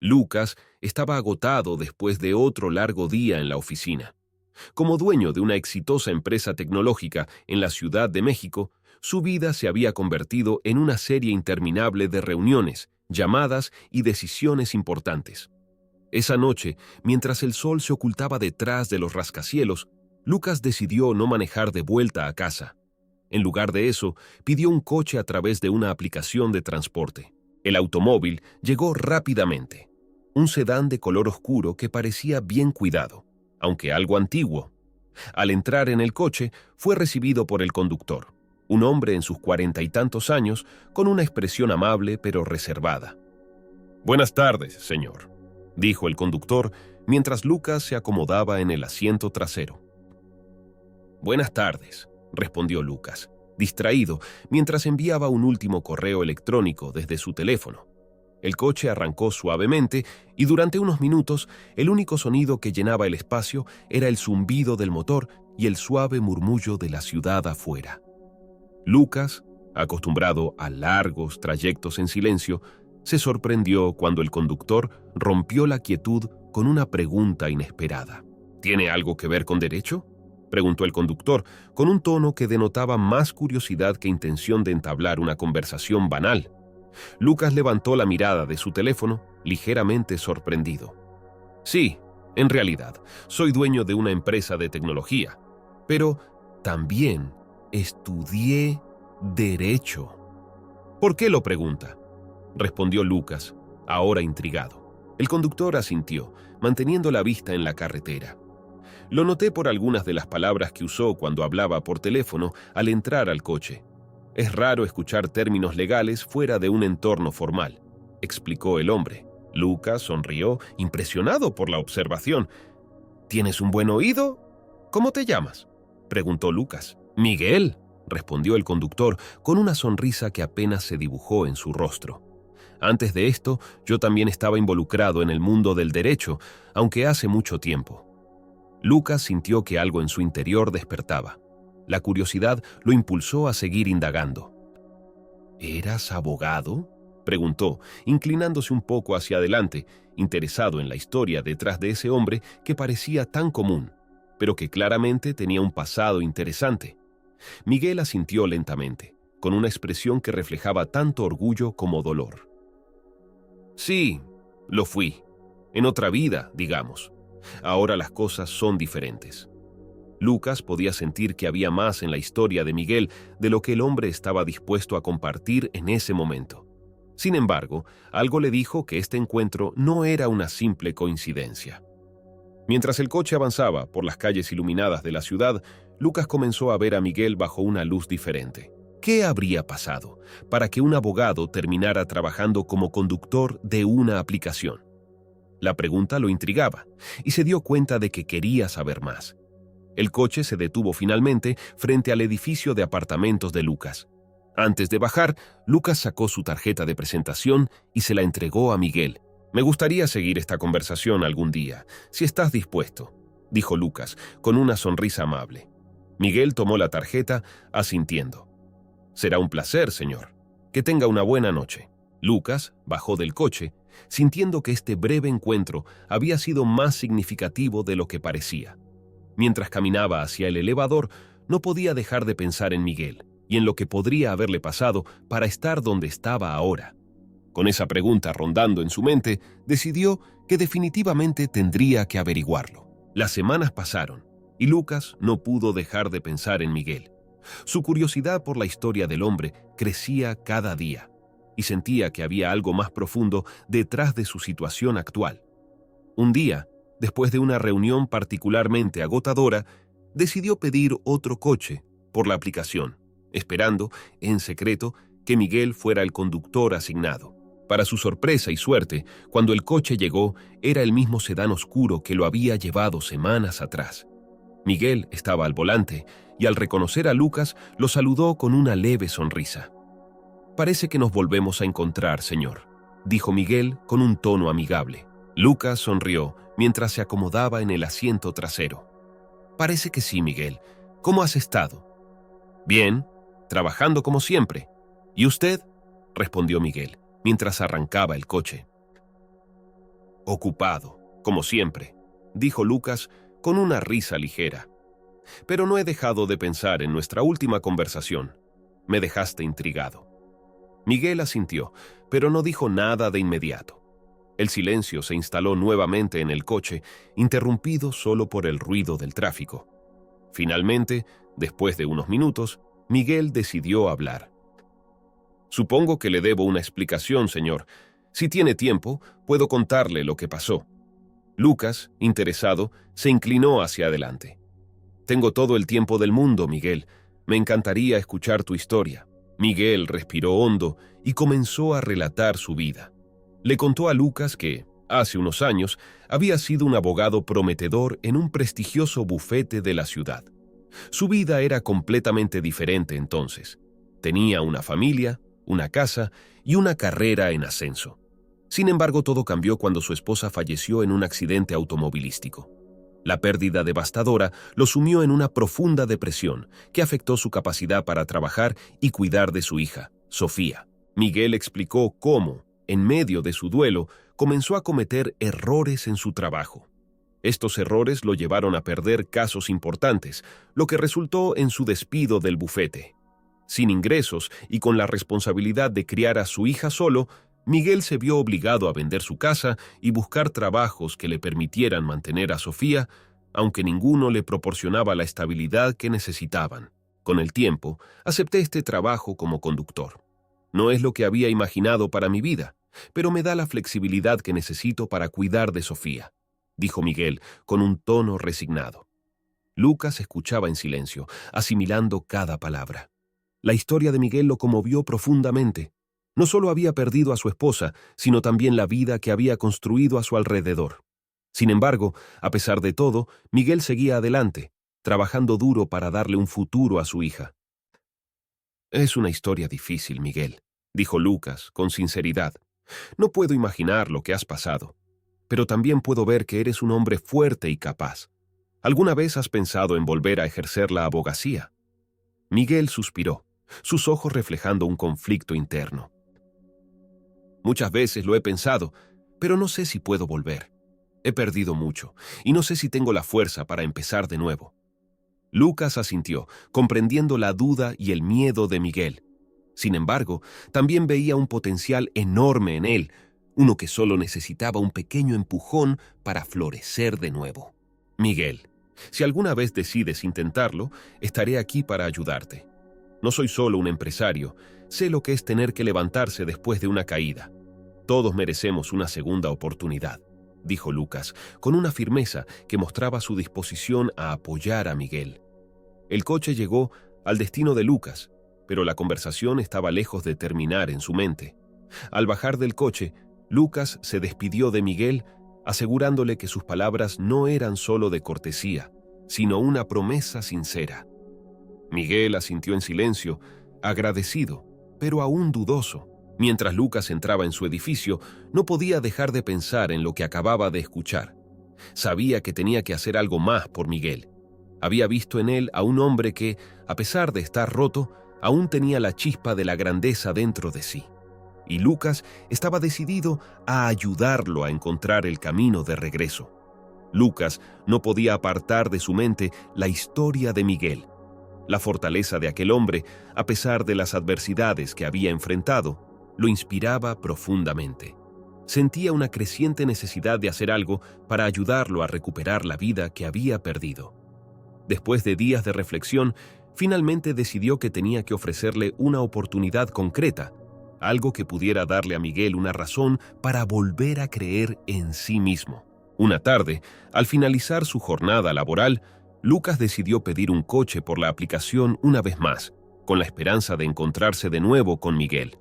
Lucas estaba agotado después de otro largo día en la oficina. Como dueño de una exitosa empresa tecnológica en la Ciudad de México, su vida se había convertido en una serie interminable de reuniones, llamadas y decisiones importantes. Esa noche, mientras el sol se ocultaba detrás de los rascacielos, Lucas decidió no manejar de vuelta a casa. En lugar de eso, pidió un coche a través de una aplicación de transporte. El automóvil llegó rápidamente. Un sedán de color oscuro que parecía bien cuidado, aunque algo antiguo. Al entrar en el coche, fue recibido por el conductor, un hombre en sus 40 y tantos años, con una expresión amable pero reservada. «Buenas tardes, señor», dijo el conductor mientras Lucas se acomodaba en el asiento trasero. «Buenas tardes», respondió Lucas, distraído mientras enviaba un último correo electrónico desde su teléfono. El coche arrancó suavemente y durante unos minutos el único sonido que llenaba el espacio era el zumbido del motor y el suave murmullo de la ciudad afuera. Lucas, acostumbrado a largos trayectos en silencio, se sorprendió cuando el conductor rompió la quietud con una pregunta inesperada. «¿Tiene algo que ver con derecho?», preguntó el conductor, con un tono que denotaba más curiosidad que intención de entablar una conversación banal. Lucas levantó la mirada de su teléfono, ligeramente sorprendido. «Sí, en realidad, soy dueño de una empresa de tecnología, pero también estudié Derecho». «¿Por qué lo pregunta?», respondió Lucas, ahora intrigado. El conductor asintió, manteniendo la vista en la carretera. «Lo noté por algunas de las palabras que usó cuando hablaba por teléfono al entrar al coche. Es raro escuchar términos legales fuera de un entorno formal», explicó el hombre. Lucas sonrió, impresionado por la observación. «¿Tienes un buen oído? ¿Cómo te llamas?», preguntó Lucas. «Miguel», respondió el conductor con una sonrisa que apenas se dibujó en su rostro. «Antes de esto, yo también estaba involucrado en el mundo del derecho, aunque hace mucho tiempo». Lucas sintió que algo en su interior despertaba. La curiosidad lo impulsó a seguir indagando. «¿Eras abogado?», preguntó, inclinándose un poco hacia adelante, interesado en la historia detrás de ese hombre que parecía tan común, pero que claramente tenía un pasado interesante. Miguel asintió lentamente, con una expresión que reflejaba tanto orgullo como dolor. «Sí, lo fui. En otra vida, digamos. Ahora las cosas son diferentes». Lucas podía sentir que había más en la historia de Miguel de lo que el hombre estaba dispuesto a compartir en ese momento. Sin embargo, algo le dijo que este encuentro no era una simple coincidencia. Mientras el coche avanzaba por las calles iluminadas de la ciudad, Lucas comenzó a ver a Miguel bajo una luz diferente. ¿Qué habría pasado para que un abogado terminara trabajando como conductor de una aplicación? La pregunta lo intrigaba, y se dio cuenta de que quería saber más. El coche se detuvo finalmente frente al edificio de apartamentos de Lucas. Antes de bajar, Lucas sacó su tarjeta de presentación y se la entregó a Miguel. «Me gustaría seguir esta conversación algún día, si estás dispuesto», dijo Lucas, con una sonrisa amable. Miguel tomó la tarjeta, asintiendo. «Será un placer, señor. Que tenga una buena noche». Lucas bajó del coche, sintiendo que este breve encuentro había sido más significativo de lo que parecía. Mientras caminaba hacia el elevador, no podía dejar de pensar en Miguel y en lo que podría haberle pasado para estar donde estaba ahora. Con esa pregunta rondando en su mente, decidió que definitivamente tendría que averiguarlo. Las semanas pasaron y Lucas no pudo dejar de pensar en Miguel. Su curiosidad por la historia del hombre crecía cada día y sentía que había algo más profundo detrás de su situación actual. Un día, después de una reunión particularmente agotadora, decidió pedir otro coche por la aplicación, esperando, en secreto, que Miguel fuera el conductor asignado. Para su sorpresa y suerte, cuando el coche llegó, era el mismo sedán oscuro que lo había llevado semanas atrás. Miguel estaba al volante y al reconocer a Lucas lo saludó con una leve sonrisa. «Parece que nos volvemos a encontrar, señor», dijo Miguel con un tono amigable. Lucas sonrió mientras se acomodaba en el asiento trasero. «Parece que sí, Miguel. ¿Cómo has estado?» «Bien, trabajando como siempre». «¿Y usted?», respondió Miguel, mientras arrancaba el coche. Ocupado, como siempre, dijo Lucas con una risa ligera. Pero no he dejado de pensar en nuestra última conversación. Me dejaste intrigado. Miguel asintió, pero no dijo nada de inmediato. El silencio se instaló nuevamente en el coche, interrumpido solo por el ruido del tráfico. Finalmente, después de unos minutos, Miguel decidió hablar. Supongo que le debo una explicación, señor. Si tiene tiempo, puedo contarle lo que pasó. Lucas, interesado, se inclinó hacia adelante. Tengo todo el tiempo del mundo, Miguel. Me encantaría escuchar tu historia. Miguel respiró hondo y comenzó a relatar su vida. Le contó a Lucas que, hace unos años, había sido un abogado prometedor en un prestigioso bufete de la ciudad. Su vida era completamente diferente entonces. Tenía una familia, una casa y una carrera en ascenso. Sin embargo, todo cambió cuando su esposa falleció en un accidente automovilístico. La pérdida devastadora lo sumió en una profunda depresión que afectó su capacidad para trabajar y cuidar de su hija, Sofía. Miguel explicó cómo, en medio de su duelo, comenzó a cometer errores en su trabajo. Estos errores lo llevaron a perder casos importantes, lo que resultó en su despido del bufete. Sin ingresos y con la responsabilidad de criar a su hija solo, Miguel se vio obligado a vender su casa y buscar trabajos que le permitieran mantener a Sofía, aunque ninguno le proporcionaba la estabilidad que necesitaban. Con el tiempo, acepté este trabajo como conductor. No es lo que había imaginado para mi vida, pero me da la flexibilidad que necesito para cuidar de Sofía, dijo Miguel con un tono resignado. Lucas escuchaba en silencio, asimilando cada palabra. La historia de Miguel lo conmovió profundamente. No solo había perdido a su esposa, sino también la vida que había construido a su alrededor. Sin embargo, a pesar de todo, Miguel seguía adelante, trabajando duro para darle un futuro a su hija. Es una historia difícil, Miguel, dijo Lucas, con sinceridad. No puedo imaginar lo que has pasado, pero también puedo ver que eres un hombre fuerte y capaz. ¿Alguna vez has pensado en volver a ejercer la abogacía? Miguel suspiró, sus ojos reflejando un conflicto interno. Muchas veces lo he pensado, pero no sé si puedo volver. He perdido mucho, y no sé si tengo la fuerza para empezar de nuevo. Lucas asintió, comprendiendo la duda y el miedo de Miguel. Sin embargo, también veía un potencial enorme en él, uno que solo necesitaba un pequeño empujón para florecer de nuevo. Miguel, si alguna vez decides intentarlo, estaré aquí para ayudarte. No soy solo un empresario, sé lo que es tener que levantarse después de una caída. Todos merecemos una segunda oportunidad, dijo Lucas, con una firmeza que mostraba su disposición a apoyar a Miguel. El coche llegó al destino de Lucas, pero la conversación estaba lejos de terminar en su mente. Al bajar del coche, Lucas se despidió de Miguel, asegurándole que sus palabras no eran solo de cortesía, sino una promesa sincera. Miguel asintió en silencio, agradecido, pero aún dudoso. Mientras Lucas entraba en su edificio, no podía dejar de pensar en lo que acababa de escuchar. Sabía que tenía que hacer algo más por Miguel. Había visto en él a un hombre que, a pesar de estar roto, aún tenía la chispa de la grandeza dentro de sí. Y Lucas estaba decidido a ayudarlo a encontrar el camino de regreso. Lucas no podía apartar de su mente la historia de Miguel. La fortaleza de aquel hombre, a pesar de las adversidades que había enfrentado, lo inspiraba profundamente. Sentía una creciente necesidad de hacer algo para ayudarlo a recuperar la vida que había perdido. Después de días de reflexión, finalmente decidió que tenía que ofrecerle una oportunidad concreta, algo que pudiera darle a Miguel una razón para volver a creer en sí mismo. Una tarde, al finalizar su jornada laboral, Lucas decidió pedir un coche por la aplicación una vez más, con la esperanza de encontrarse de nuevo con Miguel.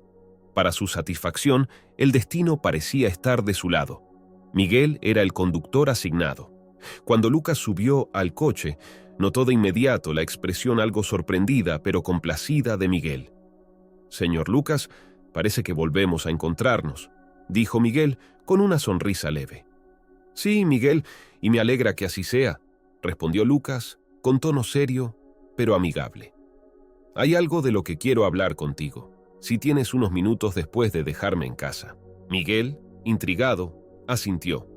Para su satisfacción, el destino parecía estar de su lado. Miguel era el conductor asignado. Cuando Lucas subió al coche, notó de inmediato la expresión algo sorprendida pero complacida de Miguel. «Señor Lucas, parece que volvemos a encontrarnos», dijo Miguel con una sonrisa leve. «Sí, Miguel, y me alegra que así sea», respondió Lucas con tono serio pero amigable. «Hay algo de lo que quiero hablar contigo, si tienes unos minutos después de dejarme en casa». Miguel, intrigado, asintió.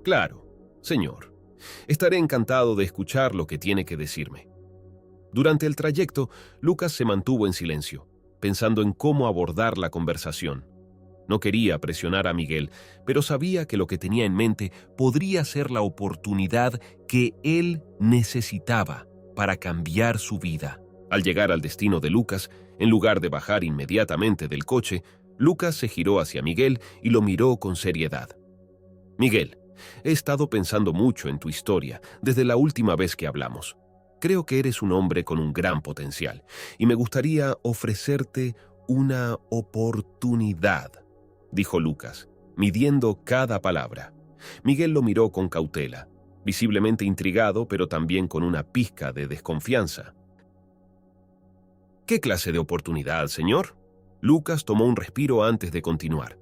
Claro, señor. Estaré encantado de escuchar lo que tiene que decirme. Durante el trayecto, Lucas se mantuvo en silencio, pensando en cómo abordar la conversación. No quería presionar a Miguel, pero sabía que lo que tenía en mente podría ser la oportunidad que él necesitaba para cambiar su vida. Al llegar al destino de Lucas, en lugar de bajar inmediatamente del coche, Lucas se giró hacia Miguel y lo miró con seriedad. Miguel, he estado pensando mucho en tu historia desde la última vez que hablamos. Creo que eres un hombre con un gran potencial y me gustaría ofrecerte una oportunidad, dijo Lucas, midiendo cada palabra. Miguel lo miró con cautela, visiblemente intrigado, pero también con una pizca de desconfianza. ¿Qué clase de oportunidad, señor? Lucas tomó un respiro antes de continuar.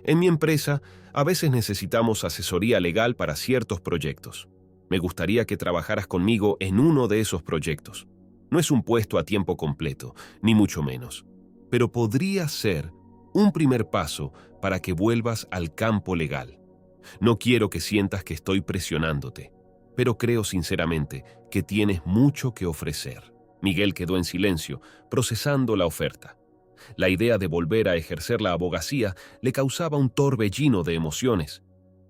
En mi empresa, a veces necesitamos asesoría legal para ciertos proyectos. Me gustaría que trabajaras conmigo en uno de esos proyectos. No es un puesto a tiempo completo, ni mucho menos, pero podría ser un primer paso para que vuelvas al campo legal. No quiero que sientas que estoy presionándote, pero creo sinceramente que tienes mucho que ofrecer. Miguel quedó en silencio, procesando la oferta. La idea de volver a ejercer la abogacía le causaba un torbellino de emociones.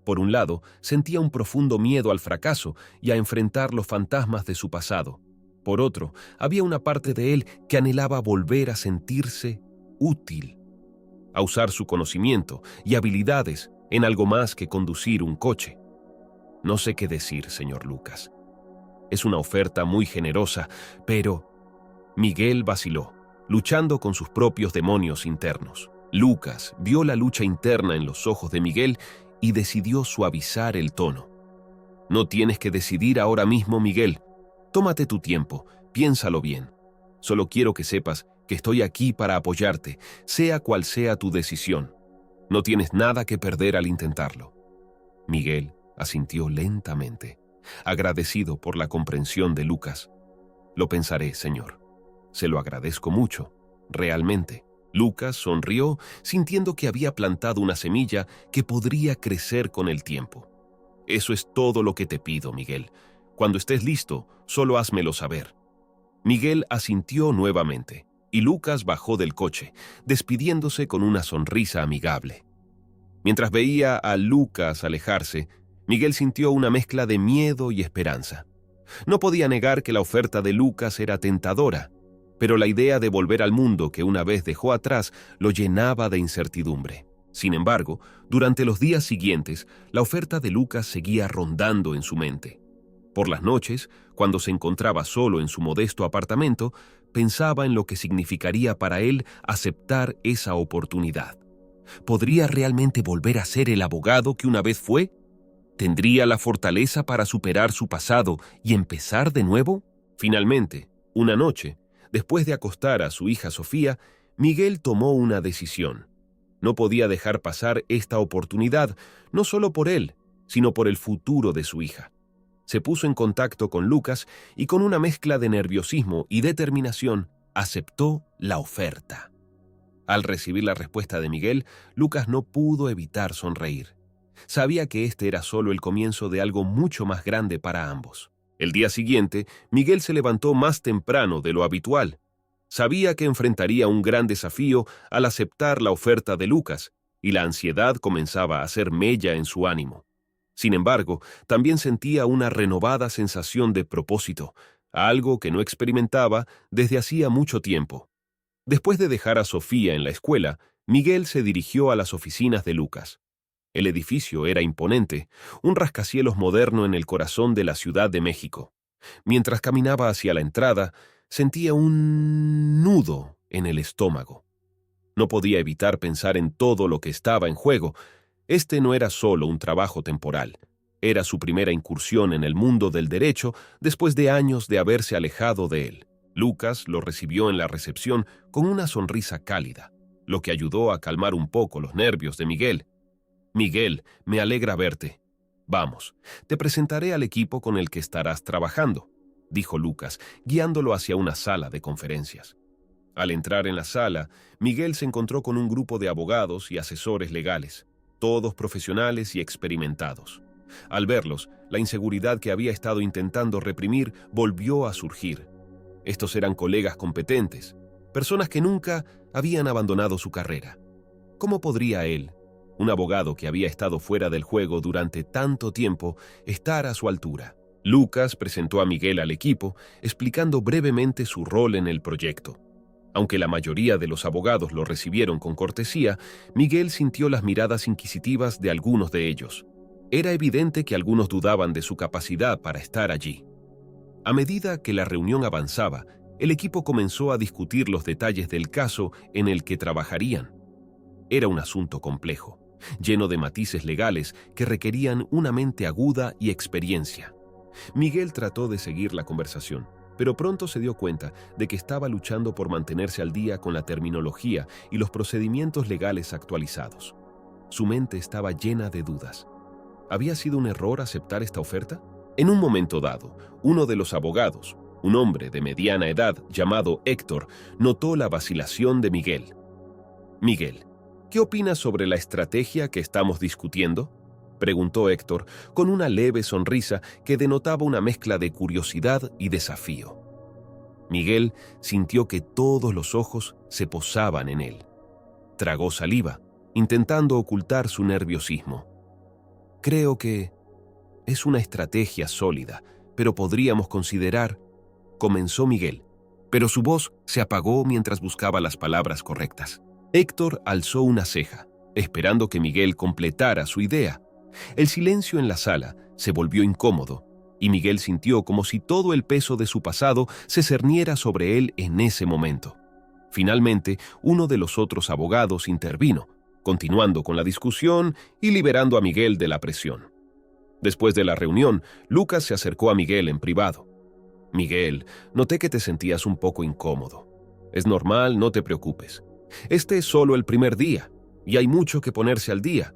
Por un lado, sentía un profundo miedo al fracaso y a enfrentar los fantasmas de su pasado. Por otro, había una parte de él que anhelaba volver a sentirse útil, a usar su conocimiento y habilidades en algo más que conducir un coche. No sé qué decir, señor Lucas. Es una oferta muy generosa, pero... Miguel vaciló, luchando con sus propios demonios internos. Lucas vio la lucha interna en los ojos de Miguel y decidió suavizar el tono. No tienes que decidir ahora mismo, Miguel. Tómate tu tiempo, piénsalo bien. Solo quiero que sepas que estoy aquí para apoyarte, sea cual sea tu decisión. No tienes nada que perder al intentarlo. Miguel asintió lentamente, agradecido por la comprensión de Lucas. Lo pensaré, señor. Se lo agradezco mucho, realmente. Lucas sonrió, sintiendo que había plantado una semilla que podría crecer con el tiempo. Eso es todo lo que te pido, Miguel. Cuando estés listo, solo házmelo saber. Miguel asintió nuevamente, y Lucas bajó del coche, despidiéndose con una sonrisa amigable. Mientras veía a Lucas alejarse, Miguel sintió una mezcla de miedo y esperanza. No podía negar que la oferta de Lucas era tentadora, pero la idea de volver al mundo que una vez dejó atrás lo llenaba de incertidumbre. Sin embargo, durante los días siguientes, la oferta de Lucas seguía rondando en su mente. Por las noches, cuando se encontraba solo en su modesto apartamento, pensaba en lo que significaría para él aceptar esa oportunidad. ¿Podría realmente volver a ser el abogado que una vez fue? ¿Tendría la fortaleza para superar su pasado y empezar de nuevo? Finalmente, una noche, después de acostar a su hija Sofía, Miguel tomó una decisión. No podía dejar pasar esta oportunidad, no solo por él, sino por el futuro de su hija. Se puso en contacto con Lucas y con una mezcla de nerviosismo y determinación, aceptó la oferta. Al recibir la respuesta de Miguel, Lucas no pudo evitar sonreír. Sabía que este era solo el comienzo de algo mucho más grande para ambos. El día siguiente, Miguel se levantó más temprano de lo habitual. Sabía que enfrentaría un gran desafío al aceptar la oferta de Lucas, y la ansiedad comenzaba a hacer mella en su ánimo. Sin embargo, también sentía una renovada sensación de propósito, algo que no experimentaba desde hacía mucho tiempo. Después de dejar a Sofía en la escuela, Miguel se dirigió a las oficinas de Lucas. El edificio era imponente, un rascacielos moderno en el corazón de la Ciudad de México. Mientras caminaba hacia la entrada, sentía un nudo en el estómago. No podía evitar pensar en todo lo que estaba en juego. Este no era solo un trabajo temporal. Era su primera incursión en el mundo del derecho después de años de haberse alejado de él. Lucas lo recibió en la recepción con una sonrisa cálida, lo que ayudó a calmar un poco los nervios de Miguel. Miguel, me alegra verte. Vamos, te presentaré al equipo con el que estarás trabajando, dijo Lucas, guiándolo hacia una sala de conferencias. Al entrar en la sala, Miguel se encontró con un grupo de abogados y asesores legales, todos profesionales y experimentados. Al verlos, la inseguridad que había estado intentando reprimir volvió a surgir. Estos eran colegas competentes, personas que nunca habían abandonado su carrera. ¿Cómo podría él, un abogado que había estado fuera del juego durante tanto tiempo, estar a su altura? Lucas presentó a Miguel al equipo, explicando brevemente su rol en el proyecto. Aunque la mayoría de los abogados lo recibieron con cortesía, Miguel sintió las miradas inquisitivas de algunos de ellos. Era evidente que algunos dudaban de su capacidad para estar allí. A medida que la reunión avanzaba, el equipo comenzó a discutir los detalles del caso en el que trabajarían. Era un asunto complejo, lleno de matices legales que requerían una mente aguda y experiencia. Miguel trató de seguir la conversación, pero pronto se dio cuenta de que estaba luchando por mantenerse al día con la terminología y los procedimientos legales actualizados. Su mente estaba llena de dudas. ¿Había sido un error aceptar esta oferta? En un momento dado, uno de los abogados, un hombre de mediana edad llamado Héctor, notó la vacilación de Miguel. «Miguel, ¿qué opinas sobre la estrategia que estamos discutiendo?», preguntó Héctor con una leve sonrisa que denotaba una mezcla de curiosidad y desafío. Miguel sintió que todos los ojos se posaban en él. Tragó saliva, intentando ocultar su nerviosismo. «Creo que es una estrategia sólida, pero podríamos considerar», comenzó Miguel, pero su voz se apagó mientras buscaba las palabras correctas. Héctor alzó una ceja, esperando que Miguel completara su idea. El silencio en la sala se volvió incómodo, y Miguel sintió como si todo el peso de su pasado se cerniera sobre él en ese momento. Finalmente, uno de los otros abogados intervino, continuando con la discusión y liberando a Miguel de la presión. Después de la reunión, Lucas se acercó a Miguel en privado. «Miguel, noté que te sentías un poco incómodo. Es normal, no te preocupes. Este es solo el primer día, y hay mucho que ponerse al día.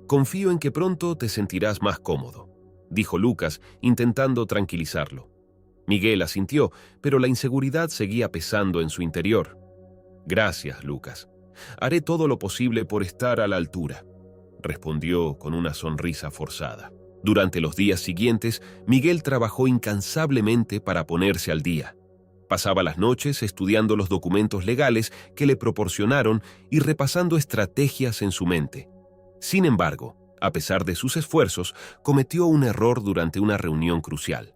Confío en que pronto te sentirás más cómodo», dijo Lucas, intentando tranquilizarlo. Miguel asintió, pero la inseguridad seguía pesando en su interior. «Gracias, Lucas. Haré todo lo posible por estar a la altura», respondió con una sonrisa forzada. Durante los días siguientes, Miguel trabajó incansablemente para ponerse al día. Pasaba las noches estudiando los documentos legales que le proporcionaron y repasando estrategias en su mente. Sin embargo, a pesar de sus esfuerzos, cometió un error durante una reunión crucial.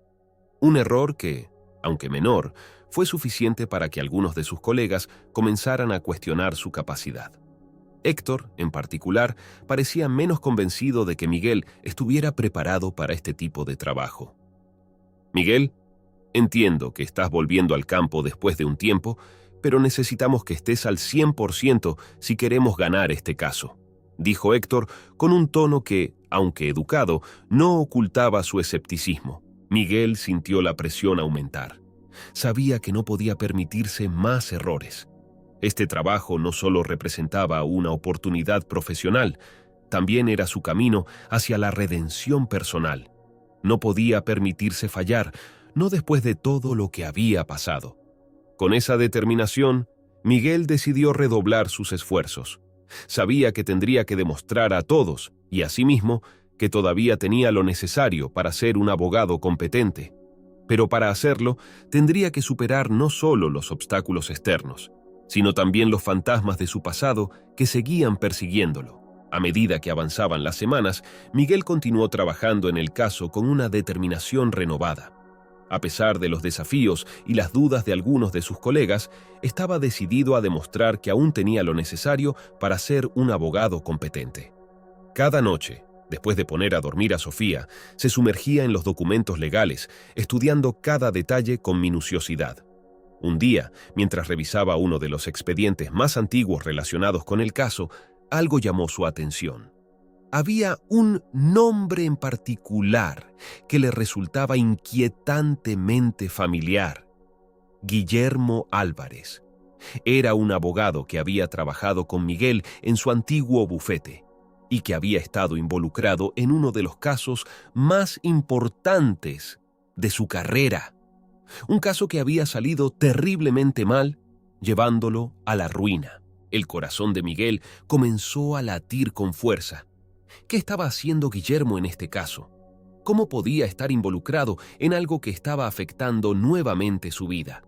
Un error que, aunque menor, fue suficiente para que algunos de sus colegas comenzaran a cuestionar su capacidad. Héctor, en particular, parecía menos convencido de que Miguel estuviera preparado para este tipo de trabajo. «Miguel, entiendo que estás volviendo al campo después de un tiempo, pero necesitamos que estés al 100% si queremos ganar este caso», dijo Héctor con un tono que, aunque educado, no ocultaba su escepticismo. Miguel sintió la presión aumentar. Sabía que no podía permitirse más errores. Este trabajo no solo representaba una oportunidad profesional, también era su camino hacia la redención personal. No podía permitirse fallar, no después de todo lo que había pasado. Con esa determinación, Miguel decidió redoblar sus esfuerzos. Sabía que tendría que demostrar a todos, y a sí mismo, que todavía tenía lo necesario para ser un abogado competente. Pero para hacerlo, tendría que superar no solo los obstáculos externos, sino también los fantasmas de su pasado que seguían persiguiéndolo. A medida que avanzaban las semanas, Miguel continuó trabajando en el caso con una determinación renovada. A pesar de los desafíos y las dudas de algunos de sus colegas, estaba decidido a demostrar que aún tenía lo necesario para ser un abogado competente. Cada noche, después de poner a dormir a Sofía, se sumergía en los documentos legales, estudiando cada detalle con minuciosidad. Un día, mientras revisaba uno de los expedientes más antiguos relacionados con el caso, algo llamó su atención. Había un nombre en particular que le resultaba inquietantemente familiar: Guillermo Álvarez. Era un abogado que había trabajado con Miguel en su antiguo bufete y que había estado involucrado en uno de los casos más importantes de su carrera. Un caso que había salido terriblemente mal, llevándolo a la ruina. El corazón de Miguel comenzó a latir con fuerza. ¿Qué estaba haciendo Guillermo en este caso? ¿Cómo podía estar involucrado en algo que estaba afectando nuevamente su vida?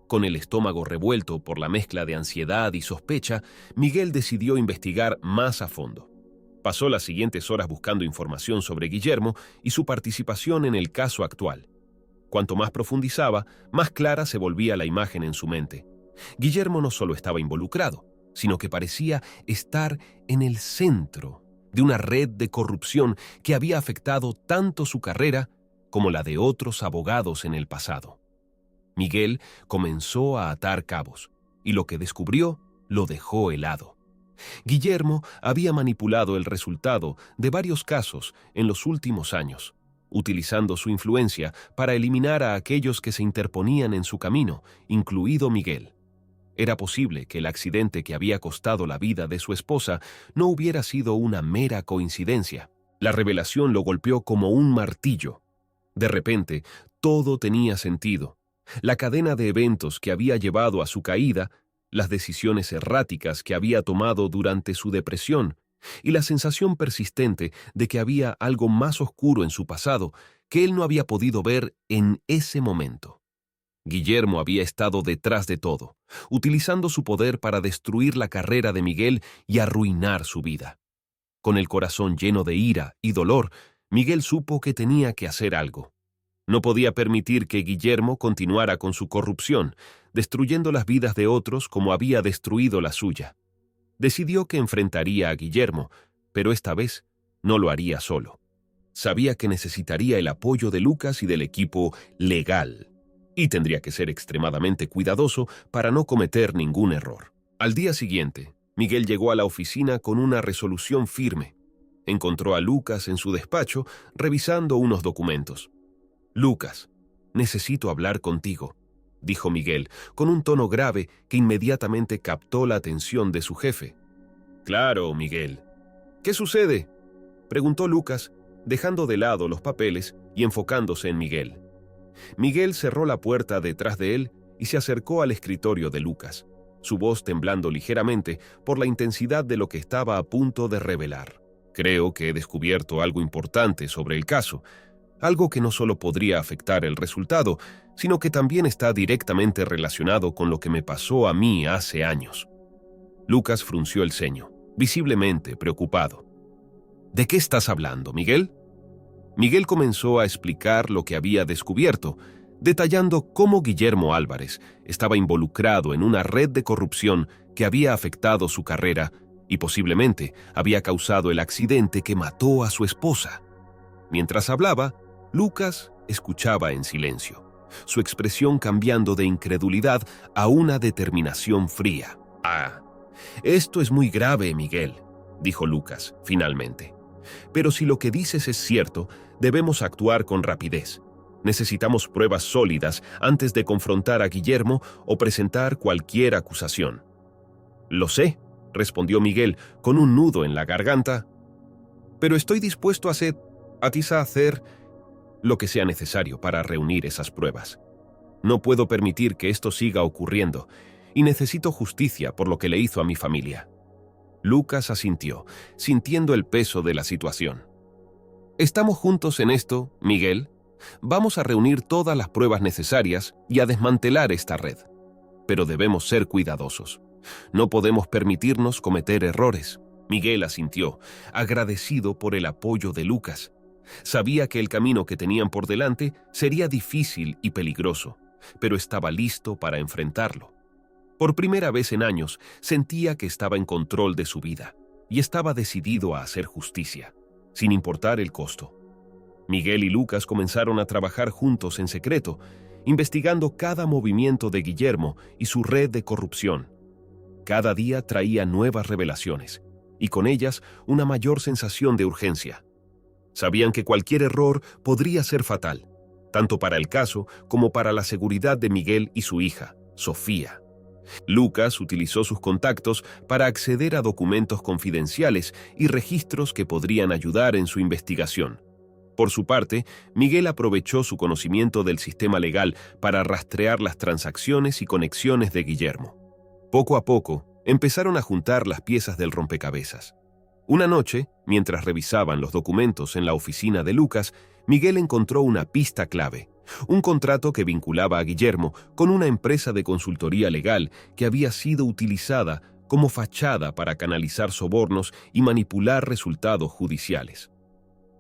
Con el estómago revuelto por la mezcla de ansiedad y sospecha, Miguel decidió investigar más a fondo. Pasó las siguientes horas buscando información sobre Guillermo y su participación en el caso actual. Cuanto más profundizaba, más clara se volvía la imagen en su mente. Guillermo no solo estaba involucrado, sino que parecía estar en el centro de una red de corrupción que había afectado tanto su carrera como la de otros abogados en el pasado. Miguel comenzó a atar cabos, y lo que descubrió lo dejó helado. Guillermo había manipulado el resultado de varios casos en los últimos años, utilizando su influencia para eliminar a aquellos que se interponían en su camino, incluido Miguel. Era posible que el accidente que había costado la vida de su esposa no hubiera sido una mera coincidencia. La revelación lo golpeó como un martillo. De repente, todo tenía sentido. La cadena de eventos que había llevado a su caída, las decisiones erráticas que había tomado durante su depresión y la sensación persistente de que había algo más oscuro en su pasado que él no había podido ver en ese momento. Guillermo había estado detrás de todo, utilizando su poder para destruir la carrera de Miguel y arruinar su vida. Con el corazón lleno de ira y dolor, Miguel supo que tenía que hacer algo. No podía permitir que Guillermo continuara con su corrupción, destruyendo las vidas de otros como había destruido la suya. Decidió que enfrentaría a Guillermo, pero esta vez no lo haría solo. Sabía que necesitaría el apoyo de Lucas y del equipo legal, y tendría que ser extremadamente cuidadoso para no cometer ningún error. Al día siguiente, Miguel llegó a la oficina con una resolución firme. Encontró a Lucas en su despacho revisando unos documentos. «Lucas, necesito hablar contigo», dijo Miguel, con un tono grave que inmediatamente captó la atención de su jefe. «Claro, Miguel. ¿Qué sucede?», preguntó Lucas, dejando de lado los papeles y enfocándose en Miguel. Miguel cerró la puerta detrás de él y se acercó al escritorio de Lucas, su voz temblando ligeramente por la intensidad de lo que estaba a punto de revelar. «Creo que he descubierto algo importante sobre el caso, algo que no solo podría afectar el resultado, sino que también está directamente relacionado con lo que me pasó a mí hace años». Lucas frunció el ceño, visiblemente preocupado. «¿De qué estás hablando, Miguel?». Miguel comenzó a explicar lo que había descubierto, detallando cómo Guillermo Álvarez estaba involucrado en una red de corrupción que había afectado su carrera y posiblemente había causado el accidente que mató a su esposa. Mientras hablaba, Lucas escuchaba en silencio, su expresión cambiando de incredulidad a una determinación fría. «Ah, esto es muy grave, Miguel», dijo Lucas, finalmente. «Pero si lo que dices es cierto, debemos actuar con rapidez. Necesitamos pruebas sólidas antes de confrontar a Guillermo o presentar cualquier acusación». «Lo sé», respondió Miguel con un nudo en la garganta, «pero estoy dispuesto a hacer lo que sea necesario para reunir esas pruebas. No puedo permitir que esto siga ocurriendo y necesito justicia por lo que le hizo a mi familia». Lucas asintió, sintiendo el peso de la situación. «Estamos juntos en esto, Miguel. Vamos a reunir todas las pruebas necesarias y a desmantelar esta red. Pero debemos ser cuidadosos. No podemos permitirnos cometer errores». Miguel asintió, agradecido por el apoyo de Lucas. Sabía que el camino que tenían por delante sería difícil y peligroso, pero estaba listo para enfrentarlo. Por primera vez en años, sentía que estaba en control de su vida y estaba decidido a hacer justicia, sin importar el costo. Miguel y Lucas comenzaron a trabajar juntos en secreto, investigando cada movimiento de Guillermo y su red de corrupción. Cada día traía nuevas revelaciones, y con ellas una mayor sensación de urgencia. Sabían que cualquier error podría ser fatal, tanto para el caso como para la seguridad de Miguel y su hija, Sofía. Lucas utilizó sus contactos para acceder a documentos confidenciales y registros que podrían ayudar en su investigación. Por su parte, Miguel aprovechó su conocimiento del sistema legal para rastrear las transacciones y conexiones de Guillermo. Poco a poco, empezaron a juntar las piezas del rompecabezas. Una noche, mientras revisaban los documentos en la oficina de Lucas, Miguel encontró una pista clave, un contrato que vinculaba a Guillermo con una empresa de consultoría legal que había sido utilizada como fachada para canalizar sobornos y manipular resultados judiciales.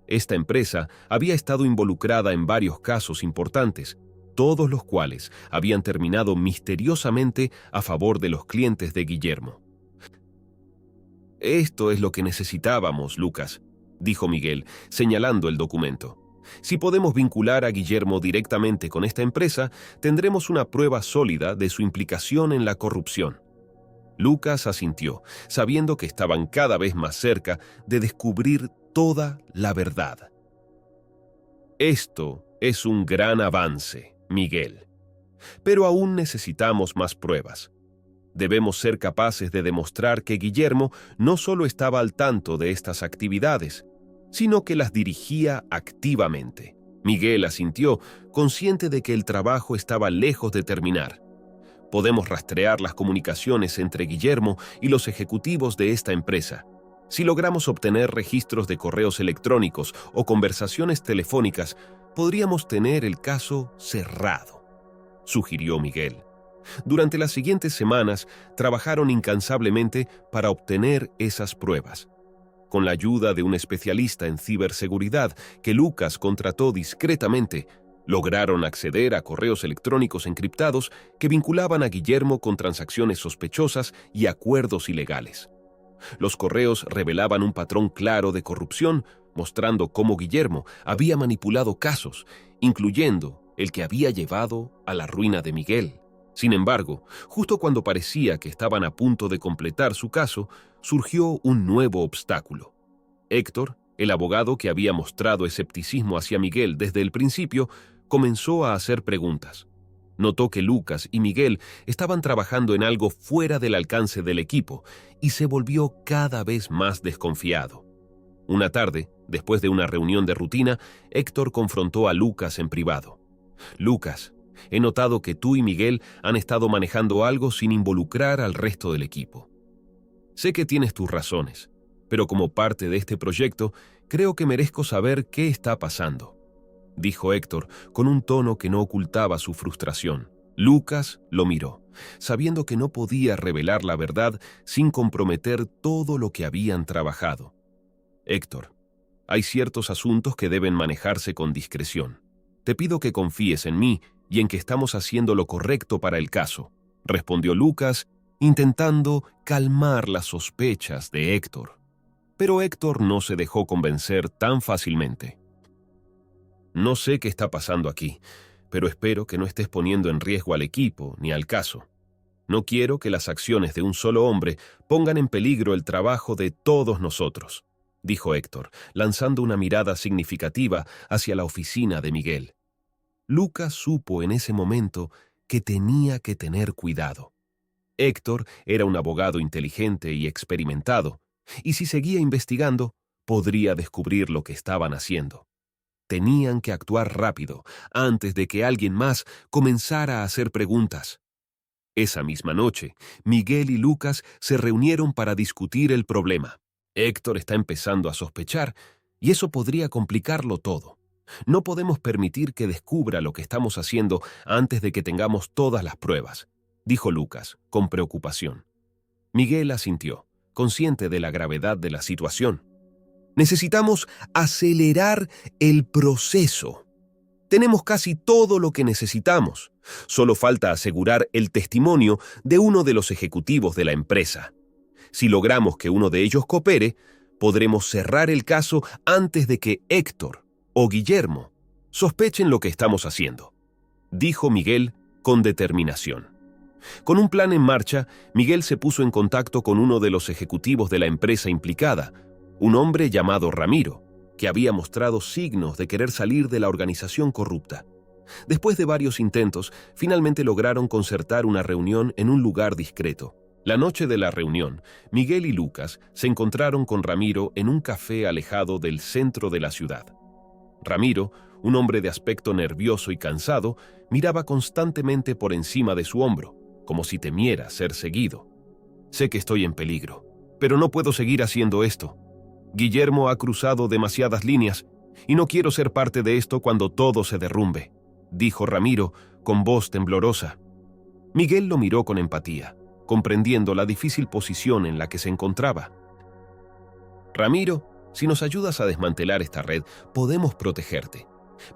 Esta empresa había estado involucrada en varios casos importantes, todos los cuales habían terminado misteriosamente a favor de los clientes de Guillermo. «Esto es lo que necesitábamos, Lucas», dijo Miguel, señalando el documento. «Si podemos vincular a Guillermo directamente con esta empresa, tendremos una prueba sólida de su implicación en la corrupción». Lucas asintió, sabiendo que estaban cada vez más cerca de descubrir toda la verdad. «Esto es un gran avance, Miguel. Pero aún necesitamos más pruebas. Debemos ser capaces de demostrar que Guillermo no solo estaba al tanto de estas actividades, sino que las dirigía activamente». Miguel asintió, consciente de que el trabajo estaba lejos de terminar. «Podemos rastrear las comunicaciones entre Guillermo y los ejecutivos de esta empresa. Si logramos obtener registros de correos electrónicos o conversaciones telefónicas, podríamos tener el caso cerrado», sugirió Miguel. Durante las siguientes semanas, trabajaron incansablemente para obtener esas pruebas. Con la ayuda de un especialista en ciberseguridad que Lucas contrató discretamente, lograron acceder a correos electrónicos encriptados que vinculaban a Guillermo con transacciones sospechosas y acuerdos ilegales. Los correos revelaban un patrón claro de corrupción, mostrando cómo Guillermo había manipulado casos, incluyendo el que había llevado a la ruina de Miguel. Sin embargo, justo cuando parecía que estaban a punto de completar su caso, surgió un nuevo obstáculo. Héctor, el abogado que había mostrado escepticismo hacia Miguel desde el principio, comenzó a hacer preguntas. Notó que Lucas y Miguel estaban trabajando en algo fuera del alcance del equipo y se volvió cada vez más desconfiado. Una tarde, después de una reunión de rutina, Héctor confrontó a Lucas en privado. «Lucas, he notado que tú y Miguel han estado manejando algo sin involucrar al resto del equipo. Sé que tienes tus razones, pero como parte de este proyecto, creo que merezco saber qué está pasando», dijo Héctor con un tono que no ocultaba su frustración. Lucas lo miró, sabiendo que no podía revelar la verdad sin comprometer todo lo que habían trabajado. «Héctor, hay ciertos asuntos que deben manejarse con discreción. Te pido que confíes en mí y en que estamos haciendo lo correcto para el caso», respondió Lucas, intentando calmar las sospechas de Héctor. Pero Héctor no se dejó convencer tan fácilmente. «No sé qué está pasando aquí, pero espero que no estés poniendo en riesgo al equipo ni al caso. No quiero que las acciones de un solo hombre pongan en peligro el trabajo de todos nosotros», dijo Héctor, lanzando una mirada significativa hacia la oficina de Miguel. Lucas supo en ese momento que tenía que tener cuidado. Héctor era un abogado inteligente y experimentado, y si seguía investigando, podría descubrir lo que estaban haciendo. Tenían que actuar rápido, antes de que alguien más comenzara a hacer preguntas. Esa misma noche, Miguel y Lucas se reunieron para discutir el problema. Héctor está empezando a sospechar, y eso podría complicarlo todo. No podemos permitir que descubra lo que estamos haciendo antes de que tengamos todas las pruebas, dijo Lucas, con preocupación. Miguel asintió, consciente de la gravedad de la situación. «Necesitamos acelerar el proceso. Tenemos casi todo lo que necesitamos. Solo falta asegurar el testimonio de uno de los ejecutivos de la empresa. Si logramos que uno de ellos coopere, podremos cerrar el caso antes de que Héctor o Guillermo sospechen lo que estamos haciendo», dijo Miguel con determinación. Con un plan en marcha, Miguel se puso en contacto con uno de los ejecutivos de la empresa implicada, un hombre llamado Ramiro, que había mostrado signos de querer salir de la organización corrupta. Después de varios intentos, finalmente lograron concertar una reunión en un lugar discreto. La noche de la reunión, Miguel y Lucas se encontraron con Ramiro en un café alejado del centro de la ciudad. Ramiro, un hombre de aspecto nervioso y cansado, miraba constantemente por encima de su hombro, como si temiera ser seguido. «Sé que estoy en peligro, pero no puedo seguir haciendo esto. Guillermo ha cruzado demasiadas líneas Y no quiero ser parte de esto cuando todo se derrumbe, dijo Ramiro con voz temblorosa. Miguel lo miró con empatía, comprendiendo la difícil posición en la que se encontraba. Ramiro, si nos ayudas a desmantelar esta red, podemos protegerte.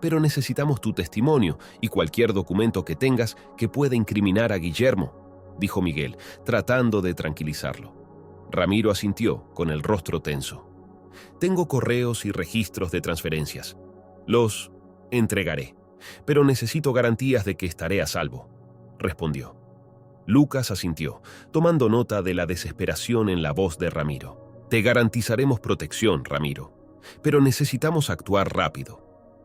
Pero necesitamos tu testimonio y cualquier documento que tengas que pueda incriminar a Guillermo, dijo Miguel, tratando de tranquilizarlo. Ramiro asintió, con el rostro tenso. Tengo correos y registros de transferencias. Los entregaré, pero necesito garantías de que estaré a salvo, respondió. Lucas asintió, tomando nota de la desesperación en la voz de Ramiro. Te garantizaremos protección, Ramiro, pero necesitamos actuar rápido.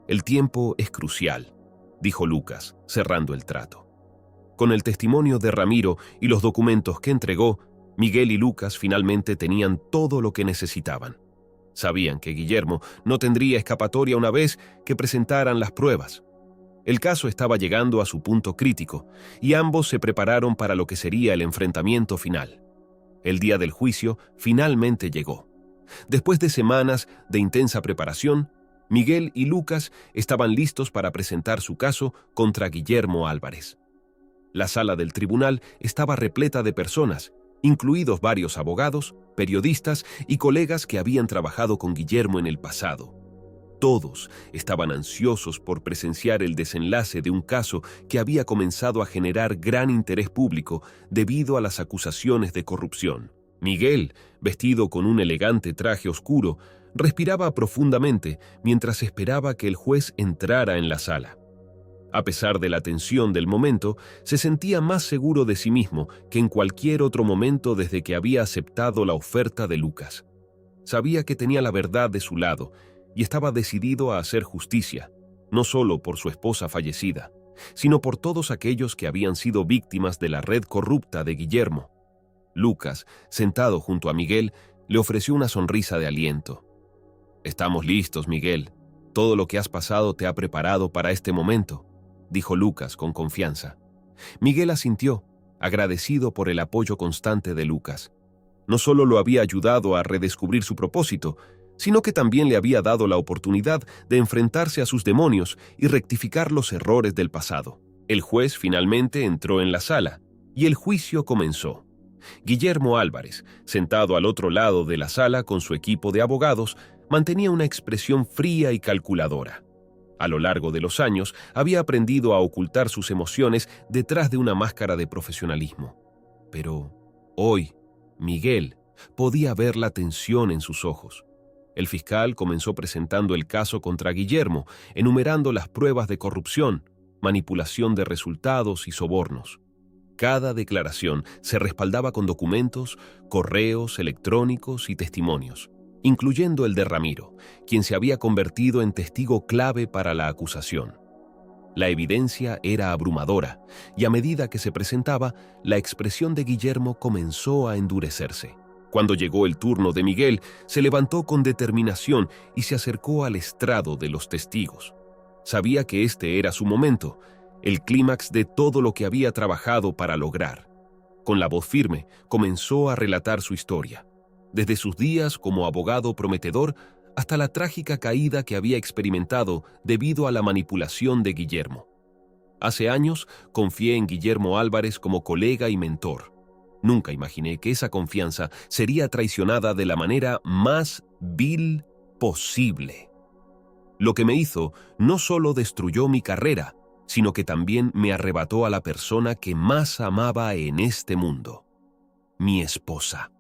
El tiempo es crucial, dijo Lucas, cerrando el trato. Con el testimonio de Ramiro y los documentos que entregó, Miguel y Lucas finalmente tenían todo lo que necesitaban. Sabían que Guillermo no tendría escapatoria una vez que presentaran las pruebas. El caso estaba llegando a su punto crítico, y ambos se prepararon para lo que sería el enfrentamiento final. El día del juicio finalmente llegó. Después de semanas de intensa preparación, Miguel y Lucas estaban listos para presentar su caso contra Guillermo Álvarez. La sala del tribunal estaba repleta de personas, incluidos varios abogados, periodistas y colegas que habían trabajado con Guillermo en el pasado. Todos estaban ansiosos por presenciar el desenlace de un caso que había comenzado a generar gran interés público debido a las acusaciones de corrupción. Miguel, vestido con un elegante traje oscuro, respiraba profundamente mientras esperaba que el juez entrara en la sala. A pesar de la tensión del momento, se sentía más seguro de sí mismo que en cualquier otro momento desde que había aceptado la oferta de Lucas. Sabía que tenía la verdad de su lado y estaba decidido a hacer justicia, no solo por su esposa fallecida, sino por todos aquellos que habían sido víctimas de la red corrupta de Guillermo. Lucas, sentado junto a Miguel, le ofreció una sonrisa de aliento. «Estamos listos, Miguel. Todo lo que has pasado te ha preparado para este momento», dijo Lucas con confianza. Miguel asintió, agradecido por el apoyo constante de Lucas. No solo lo había ayudado a redescubrir su propósito, sino que también le había dado la oportunidad de enfrentarse a sus demonios y rectificar los errores del pasado. El juez finalmente entró en la sala, y el juicio comenzó. Guillermo Álvarez, sentado al otro lado de la sala con su equipo de abogados, mantenía una expresión fría y calculadora. A lo largo de los años, había aprendido a ocultar sus emociones detrás de una máscara de profesionalismo. Pero hoy, Miguel podía ver la tensión en sus ojos. El fiscal comenzó presentando el caso contra Guillermo, enumerando las pruebas de corrupción, manipulación de resultados y sobornos. Cada declaración se respaldaba con documentos, correos electrónicos y testimonios, incluyendo el de Ramiro, quien se había convertido en testigo clave para la acusación. La evidencia era abrumadora, y a medida que se presentaba, la expresión de Guillermo comenzó a endurecerse. Cuando llegó el turno de Miguel, se levantó con determinación y se acercó al estrado de los testigos. Sabía que este era su momento, el clímax de todo lo que había trabajado para lograr. Con la voz firme, comenzó a relatar su historia, desde sus días como abogado prometedor hasta la trágica caída que había experimentado debido a la manipulación de Guillermo. Hace años confié en Guillermo Álvarez como colega y mentor. Nunca imaginé que esa confianza sería traicionada de la manera más vil posible. Lo que me hizo no solo destruyó mi carrera, sino que también me arrebató a la persona que más amaba en este mundo, mi esposa,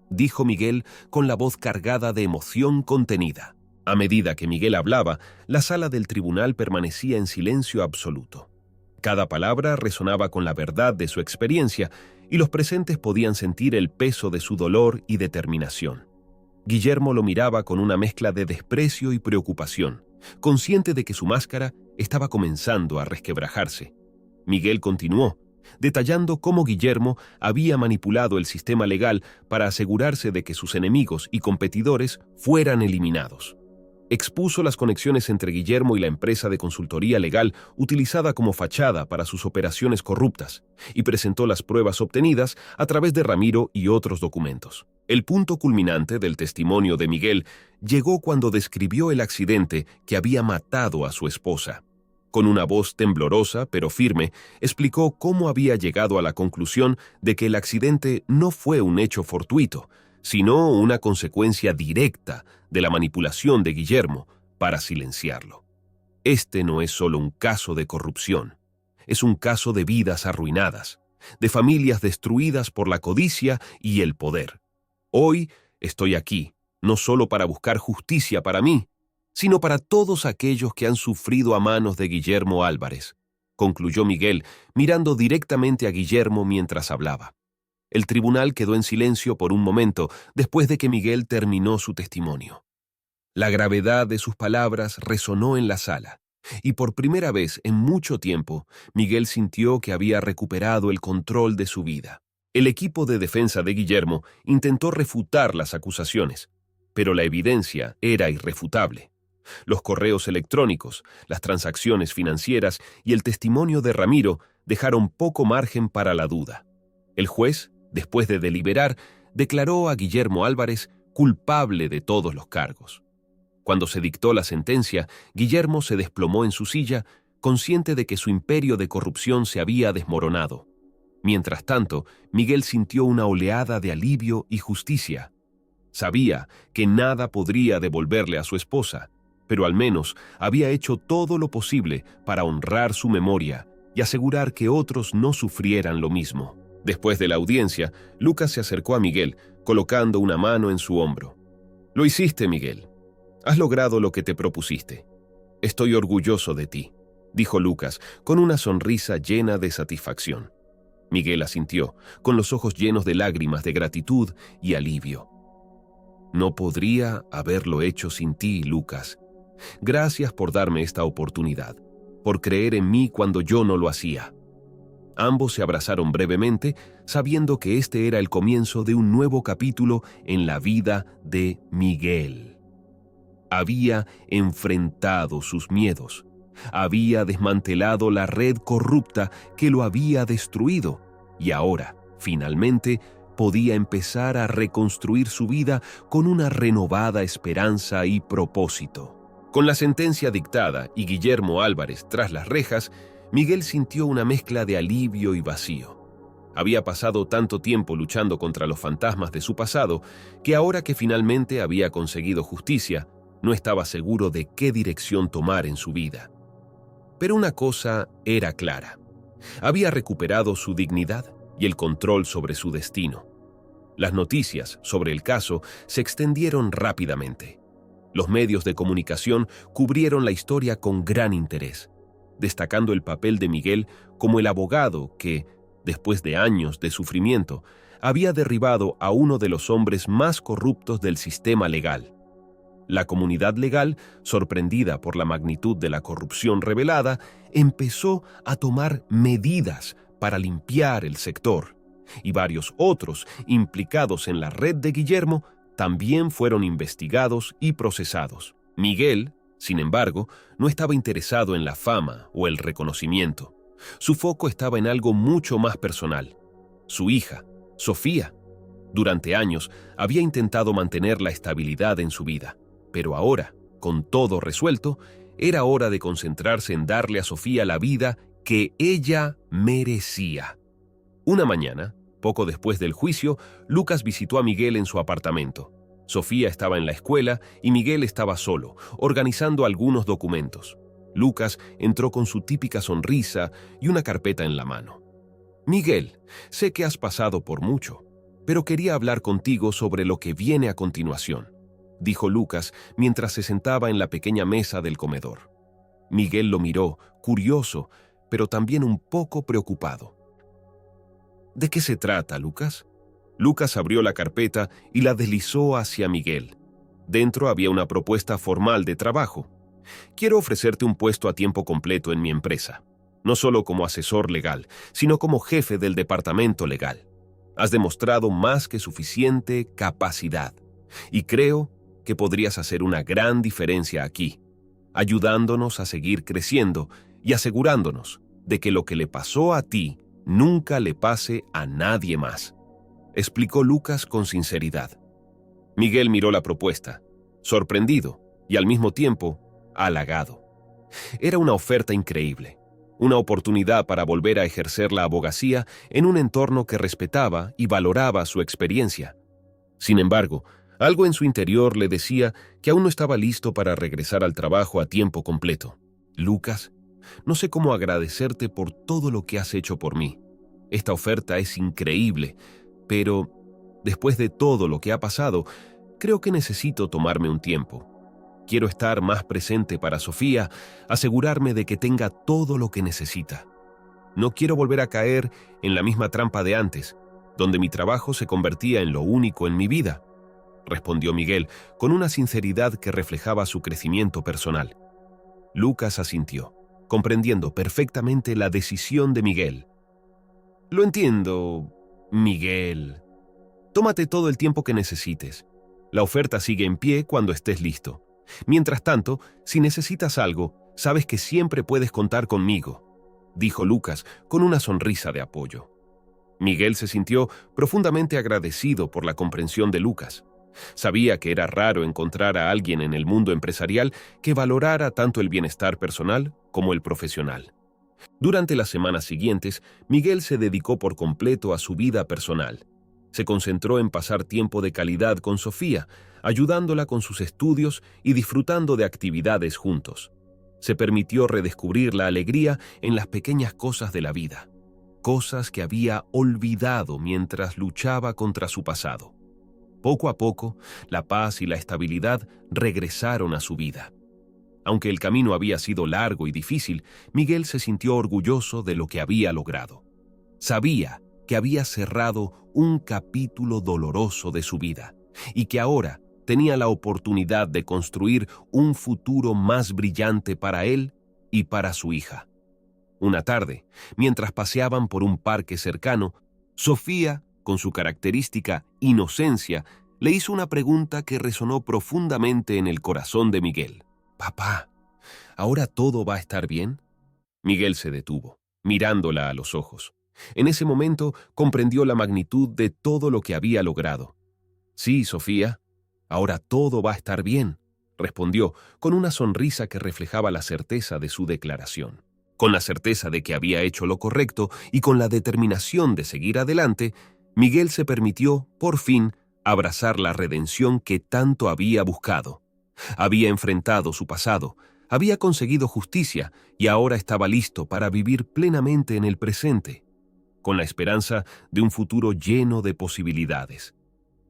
dijo Miguel con la voz cargada de emoción contenida. A medida que Miguel hablaba, la sala del tribunal permanecía en silencio absoluto. Cada palabra resonaba con la verdad de su experiencia y los presentes podían sentir el peso de su dolor y determinación. Guillermo lo miraba con una mezcla de desprecio y preocupación, consciente de que su máscara estaba comenzando a resquebrajarse. Miguel continuó, detallando cómo Guillermo había manipulado el sistema legal para asegurarse de que sus enemigos y competidores fueran eliminados. Expuso las conexiones entre Guillermo y la empresa de consultoría legal utilizada como fachada para sus operaciones corruptas y presentó las pruebas obtenidas a través de Ramiro y otros documentos. El punto culminante del testimonio de Miguel llegó cuando describió el accidente que había matado a su esposa. Con una voz temblorosa pero firme, explicó cómo había llegado a la conclusión de que el accidente no fue un hecho fortuito, sino una consecuencia directa de la manipulación de Guillermo para silenciarlo. Este no es solo un caso de corrupción, es un caso de vidas arruinadas, de familias destruidas por la codicia y el poder. Hoy estoy aquí, no solo para buscar justicia para mí, sino para todos aquellos que han sufrido a manos de Guillermo Álvarez, concluyó Miguel, mirando directamente a Guillermo mientras hablaba. El tribunal quedó en silencio por un momento después de que Miguel terminó su testimonio. La gravedad de sus palabras resonó en la sala, y por primera vez en mucho tiempo, Miguel sintió que había recuperado el control de su vida. El equipo de defensa de Guillermo intentó refutar las acusaciones, pero la evidencia era irrefutable. Los correos electrónicos, las transacciones financieras y el testimonio de Ramiro dejaron poco margen para la duda. El juez, después de deliberar, declaró a Guillermo Álvarez culpable de todos los cargos. Cuando se dictó la sentencia, Guillermo se desplomó en su silla, consciente de que su imperio de corrupción se había desmoronado. Mientras tanto, Miguel sintió una oleada de alivio y justicia. Sabía que nada podría devolverle a su esposa, pero al menos había hecho todo lo posible para honrar su memoria y asegurar que otros no sufrieran lo mismo. Después de la audiencia, Lucas se acercó a Miguel, colocando una mano en su hombro. «Lo hiciste, Miguel. Has logrado lo que te propusiste. Estoy orgulloso de ti», dijo Lucas, con una sonrisa llena de satisfacción. Miguel asintió, con los ojos llenos de lágrimas de gratitud y alivio. «No podría haberlo hecho sin ti, Lucas. Gracias por darme esta oportunidad, por creer en mí cuando yo no lo hacía». Ambos se abrazaron brevemente, sabiendo que este era el comienzo de un nuevo capítulo en la vida de Miguel. Había enfrentado sus miedos, había desmantelado la red corrupta que lo había destruido, y ahora, finalmente, podía empezar a reconstruir su vida con una renovada esperanza y propósito. Con la sentencia dictada y Guillermo Álvarez tras las rejas, Miguel sintió una mezcla de alivio y vacío. Había pasado tanto tiempo luchando contra los fantasmas de su pasado que ahora que finalmente había conseguido justicia, no estaba seguro de qué dirección tomar en su vida. Pero una cosa era clara. Había recuperado su dignidad y el control sobre su destino. Las noticias sobre el caso se extendieron rápidamente. Los medios de comunicación cubrieron la historia con gran interés, destacando el papel de Miguel como el abogado que, después de años de sufrimiento, había derribado a uno de los hombres más corruptos del sistema legal. La comunidad legal, sorprendida por la magnitud de la corrupción revelada, empezó a tomar medidas para limpiar el sector, y varios otros implicados en la red de Guillermo también fueron investigados y procesados. Miguel, sin embargo, no estaba interesado en la fama o el reconocimiento. Su foco estaba en algo mucho más personal. Su hija, Sofía. Durante años había intentado mantener la estabilidad en su vida, pero ahora, con todo resuelto, era hora de concentrarse en darle a Sofía la vida que ella merecía. Una mañana, poco después del juicio, Lucas visitó a Miguel en su apartamento. Sofía estaba en la escuela y Miguel estaba solo, organizando algunos documentos. Lucas entró con su típica sonrisa y una carpeta en la mano. «Miguel, sé que has pasado por mucho, pero quería hablar contigo sobre lo que viene a continuación», dijo Lucas mientras se sentaba en la pequeña mesa del comedor. Miguel lo miró, curioso, pero también un poco preocupado. «¿De qué se trata, Lucas?». Lucas abrió la carpeta y la deslizó hacia Miguel. Dentro había una propuesta formal de trabajo. «Quiero ofrecerte un puesto a tiempo completo en mi empresa, no solo como asesor legal, sino como jefe del departamento legal. Has demostrado más que suficiente capacidad, y creo que podrías hacer una gran diferencia aquí, ayudándonos a seguir creciendo y asegurándonos de que lo que le pasó a ti nunca le pase a nadie más, explicó Lucas con sinceridad. Miguel miró la propuesta, sorprendido y al mismo tiempo halagado. Era una oferta increíble, una oportunidad para volver a ejercer la abogacía en un entorno que respetaba y valoraba su experiencia. Sin embargo, algo en su interior le decía que aún no estaba listo para regresar al trabajo a tiempo completo. Lucas, no sé cómo agradecerte por todo lo que has hecho por mí. Esta oferta es increíble, pero después de todo lo que ha pasado, creo que necesito tomarme un tiempo. Quiero estar más presente para Sofía, asegurarme de que tenga todo lo que necesita. No quiero volver a caer en la misma trampa de antes, donde mi trabajo se convertía en lo único en mi vida, respondió Miguel con una sinceridad que reflejaba su crecimiento personal. Lucas asintió, comprendiendo perfectamente la decisión de Miguel. Lo entiendo, Miguel. Tómate todo el tiempo que necesites. La oferta sigue en pie cuando estés listo. Mientras tanto, si necesitas algo, sabes que siempre puedes contar conmigo, dijo Lucas con una sonrisa de apoyo. Miguel se sintió profundamente agradecido por la comprensión de Lucas. Sabía que era raro encontrar a alguien en el mundo empresarial que valorara tanto el bienestar personal como el profesional. Durante las semanas siguientes, Miguel se dedicó por completo a su vida personal. Se concentró en pasar tiempo de calidad con Sofía, ayudándola con sus estudios y disfrutando de actividades juntos. Se permitió redescubrir la alegría en las pequeñas cosas de la vida, cosas que había olvidado mientras luchaba contra su pasado. Poco a poco, la paz y la estabilidad regresaron a su vida. Aunque el camino había sido largo y difícil, Miguel se sintió orgulloso de lo que había logrado. Sabía que había cerrado un capítulo doloroso de su vida y que ahora tenía la oportunidad de construir un futuro más brillante para él y para su hija. Una tarde, mientras paseaban por un parque cercano, Sofía, con su característica inocencia, le hizo una pregunta que resonó profundamente en el corazón de Miguel. «Papá, ¿ahora todo va a estar bien?» Miguel se detuvo, mirándola a los ojos. En ese momento comprendió la magnitud de todo lo que había logrado. «Sí, Sofía, ahora todo va a estar bien», respondió con una sonrisa que reflejaba la certeza de su declaración. Con la certeza de que había hecho lo correcto y con la determinación de seguir adelante, Miguel se permitió, por fin, abrazar la redención que tanto había buscado. Había enfrentado su pasado, había conseguido justicia y ahora estaba listo para vivir plenamente en el presente, con la esperanza de un futuro lleno de posibilidades.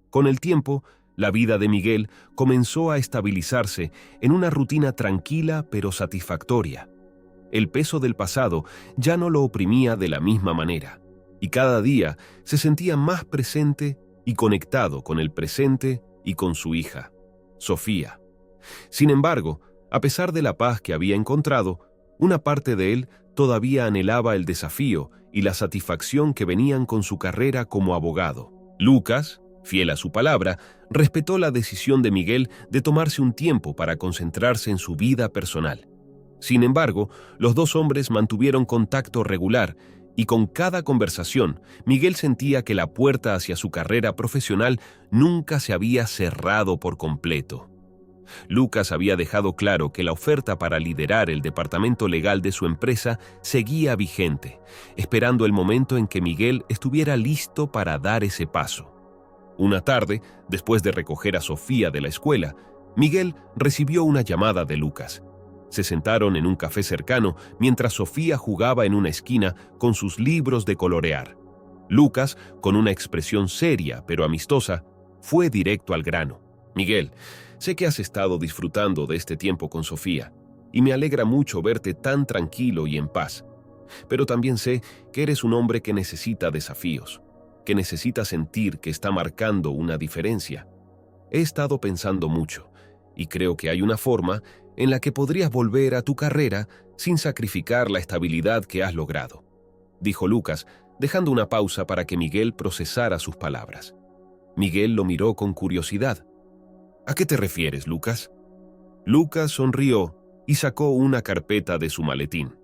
Con el tiempo, la vida de Miguel comenzó a estabilizarse en una rutina tranquila pero satisfactoria. El peso del pasado ya no lo oprimía de la misma manera, y cada día se sentía más presente y conectado con el presente y con su hija, Sofía. Sin embargo, a pesar de la paz que había encontrado, una parte de él todavía anhelaba el desafío y la satisfacción que venían con su carrera como abogado. Lucas, fiel a su palabra, respetó la decisión de Miguel de tomarse un tiempo para concentrarse en su vida personal. Sin embargo, los dos hombres mantuvieron contacto regular y con cada conversación, Miguel sentía que la puerta hacia su carrera profesional nunca se había cerrado por completo. Lucas había dejado claro que la oferta para liderar el departamento legal de su empresa seguía vigente, esperando el momento en que Miguel estuviera listo para dar ese paso. Una tarde, después de recoger a Sofía de la escuela, Miguel recibió una llamada de Lucas. Se sentaron en un café cercano mientras Sofía jugaba en una esquina con sus libros de colorear. Lucas, con una expresión seria pero amistosa, fue directo al grano. «Miguel, sé que has estado disfrutando de este tiempo con Sofía y me alegra mucho verte tan tranquilo y en paz. Pero también sé que eres un hombre que necesita desafíos, que necesita sentir que está marcando una diferencia. He estado pensando mucho y creo que hay una forma en la que podrías volver a tu carrera sin sacrificar la estabilidad que has logrado», dijo Lucas, dejando una pausa para que Miguel procesara sus palabras. Miguel lo miró con curiosidad. ¿A qué te refieres, Lucas? Lucas sonrió y sacó una carpeta de su maletín.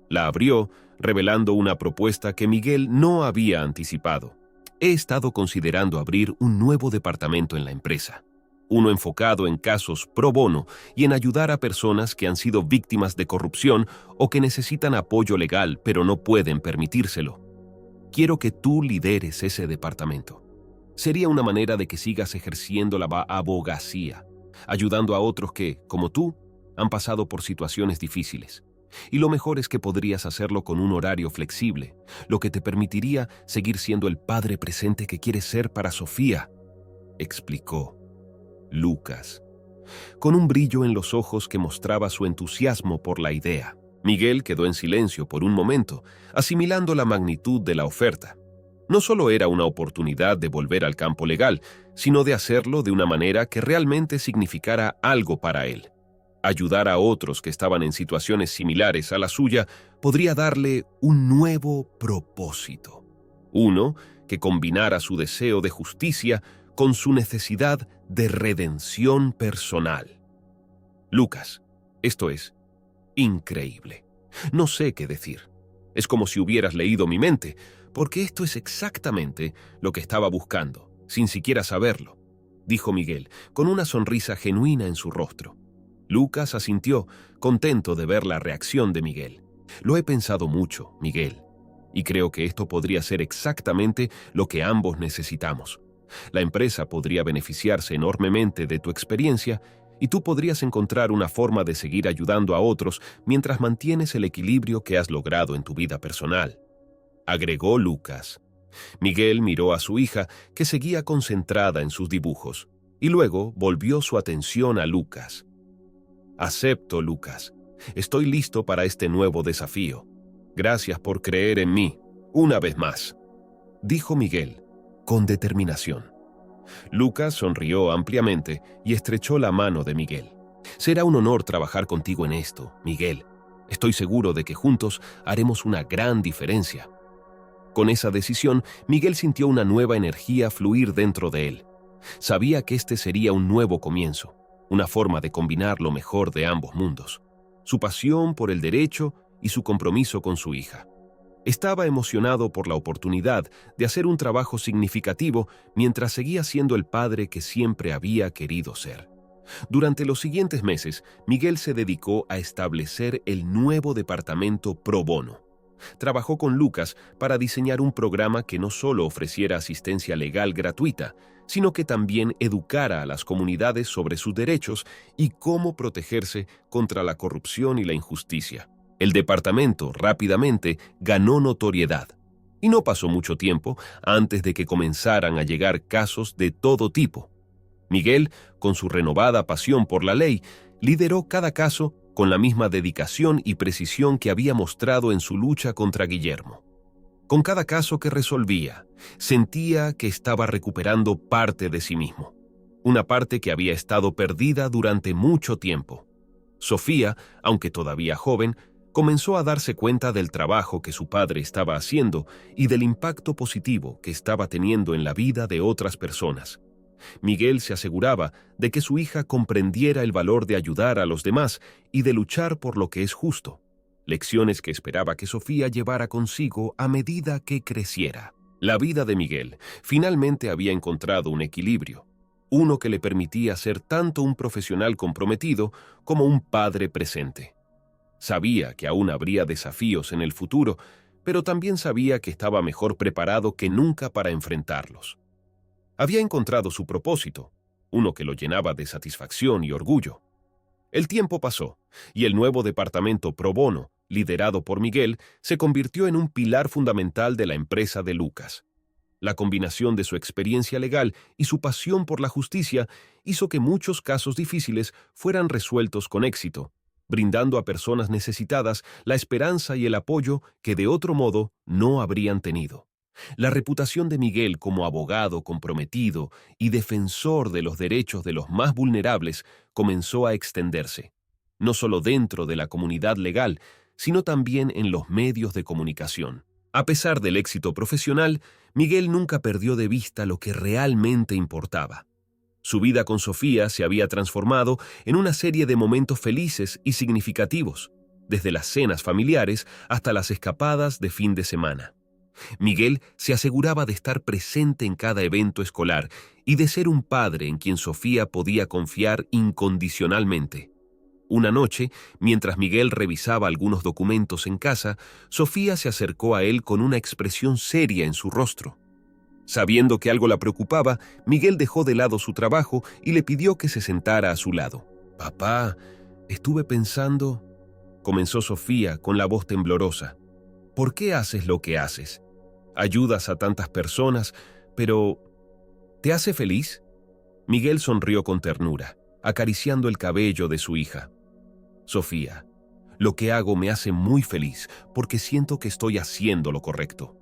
La abrió, revelando una propuesta que Miguel no había anticipado. He estado considerando abrir un nuevo departamento en la empresa, uno enfocado en casos pro bono y en ayudar a personas que han sido víctimas de corrupción o que necesitan apoyo legal pero no pueden permitírselo. Quiero que tú lideres ese departamento. Sería una manera de que sigas ejerciendo la abogacía, ayudando a otros que, como tú, han pasado por situaciones difíciles. Y lo mejor es que podrías hacerlo con un horario flexible, lo que te permitiría seguir siendo el padre presente que quieres ser para Sofía, explicó Lucas, con un brillo en los ojos que mostraba su entusiasmo por la idea. Miguel quedó en silencio por un momento, asimilando la magnitud de la oferta. No solo era una oportunidad de volver al campo legal, sino de hacerlo de una manera que realmente significara algo para él. Ayudar a otros que estaban en situaciones similares a la suya podría darle un nuevo propósito. Uno que combinara su deseo de justicia con su necesidad de redención personal. Lucas, esto es increíble. No sé qué decir. Es como si hubieras leído mi mente, porque esto es exactamente lo que estaba buscando, sin siquiera saberlo, dijo Miguel, con una sonrisa genuina en su rostro. Lucas asintió, contento de ver la reacción de Miguel. Lo he pensado mucho, Miguel, y creo que esto podría ser exactamente lo que ambos necesitamos. La empresa podría beneficiarse enormemente de tu experiencia y tú podrías encontrar una forma de seguir ayudando a otros mientras mantienes el equilibrio que has logrado en tu vida personal, agregó Lucas. Miguel miró a su hija, que seguía concentrada en sus dibujos, y luego volvió su atención a Lucas. Acepto, Lucas. Estoy listo para este nuevo desafío. Gracias por creer en mí, una vez más, dijo Miguel, con determinación. Lucas sonrió ampliamente y estrechó la mano de Miguel. Será un honor trabajar contigo en esto, Miguel. Estoy seguro de que juntos haremos una gran diferencia. Con esa decisión, Miguel sintió una nueva energía fluir dentro de él. Sabía que este sería un nuevo comienzo, una forma de combinar lo mejor de ambos mundos, su pasión por el derecho y su compromiso con su hija. Estaba emocionado por la oportunidad de hacer un trabajo significativo mientras seguía siendo el padre que siempre había querido ser. Durante los siguientes meses, Miguel se dedicó a establecer el nuevo departamento pro bono. Trabajó con Lucas para diseñar un programa que no solo ofreciera asistencia legal gratuita, sino que también educara a las comunidades sobre sus derechos y cómo protegerse contra la corrupción y la injusticia. El departamento rápidamente ganó notoriedad, y no pasó mucho tiempo antes de que comenzaran a llegar casos de todo tipo. Miguel, con su renovada pasión por la ley, lideró cada caso con la misma dedicación y precisión que había mostrado en su lucha contra Guillermo. Con cada caso que resolvía, sentía que estaba recuperando parte de sí mismo, una parte que había estado perdida durante mucho tiempo. Sofía, aunque todavía joven, comenzó a darse cuenta del trabajo que su padre estaba haciendo y del impacto positivo que estaba teniendo en la vida de otras personas. Miguel se aseguraba de que su hija comprendiera el valor de ayudar a los demás y de luchar por lo que es justo, lecciones que esperaba que Sofía llevara consigo a medida que creciera. La vida de Miguel finalmente había encontrado un equilibrio, uno que le permitía ser tanto un profesional comprometido como un padre presente. Sabía que aún habría desafíos en el futuro, pero también sabía que estaba mejor preparado que nunca para enfrentarlos. Había encontrado su propósito, uno que lo llenaba de satisfacción y orgullo. El tiempo pasó, y el nuevo departamento pro bono, liderado por Miguel, se convirtió en un pilar fundamental de la empresa de Lucas. La combinación de su experiencia legal y su pasión por la justicia hizo que muchos casos difíciles fueran resueltos con éxito, brindando a personas necesitadas la esperanza y el apoyo que de otro modo no habrían tenido. La reputación de Miguel como abogado comprometido y defensor de los derechos de los más vulnerables comenzó a extenderse, no solo dentro de la comunidad legal, sino también en los medios de comunicación. A pesar del éxito profesional, Miguel nunca perdió de vista lo que realmente importaba: Su vida con Sofía se había transformado en una serie de momentos felices y significativos, desde las cenas familiares hasta las escapadas de fin de semana. Miguel se aseguraba de estar presente en cada evento escolar y de ser un padre en quien Sofía podía confiar incondicionalmente. Una noche, mientras Miguel revisaba algunos documentos en casa, Sofía se acercó a él con una expresión seria en su rostro. Sabiendo que algo la preocupaba, Miguel dejó de lado su trabajo y le pidió que se sentara a su lado. «Papá, estuve pensando», comenzó Sofía con la voz temblorosa. «¿Por qué haces lo que haces? Ayudas a tantas personas, pero ¿te hace feliz?». Miguel sonrió con ternura, acariciando el cabello de su hija. «Sofía, lo que hago me hace muy feliz porque siento que estoy haciendo lo correcto.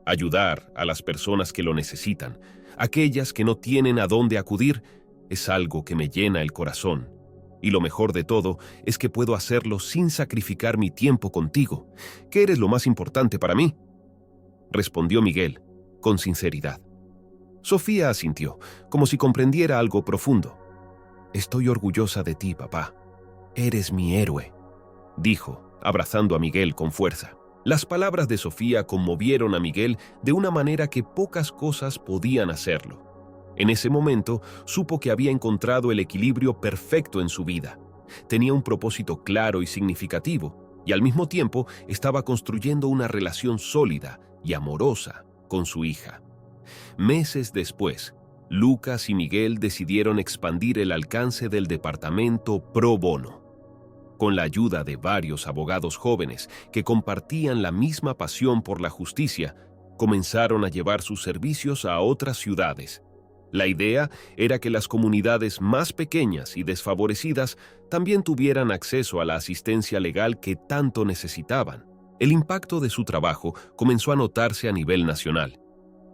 Ayudar a las personas que lo necesitan, aquellas que no tienen a dónde acudir, es algo que me llena el corazón. Y lo mejor de todo es que puedo hacerlo sin sacrificar mi tiempo contigo, que eres lo más importante para mí», respondió Miguel, con sinceridad. Sofía asintió, como si comprendiera algo profundo. «Estoy orgullosa de ti, papá. Eres mi héroe», dijo, abrazando a Miguel con fuerza. Las palabras de Sofía conmovieron a Miguel de una manera que pocas cosas podían hacerlo. En ese momento, supo que había encontrado el equilibrio perfecto en su vida. Tenía un propósito claro y significativo, y al mismo tiempo estaba construyendo una relación sólida y amorosa con su hija. Meses después, Lucas y Miguel decidieron expandir el alcance del departamento pro bono. Con la ayuda de varios abogados jóvenes que compartían la misma pasión por la justicia, comenzaron a llevar sus servicios a otras ciudades. La idea era que las comunidades más pequeñas y desfavorecidas también tuvieran acceso a la asistencia legal que tanto necesitaban. El impacto de su trabajo comenzó a notarse a nivel nacional.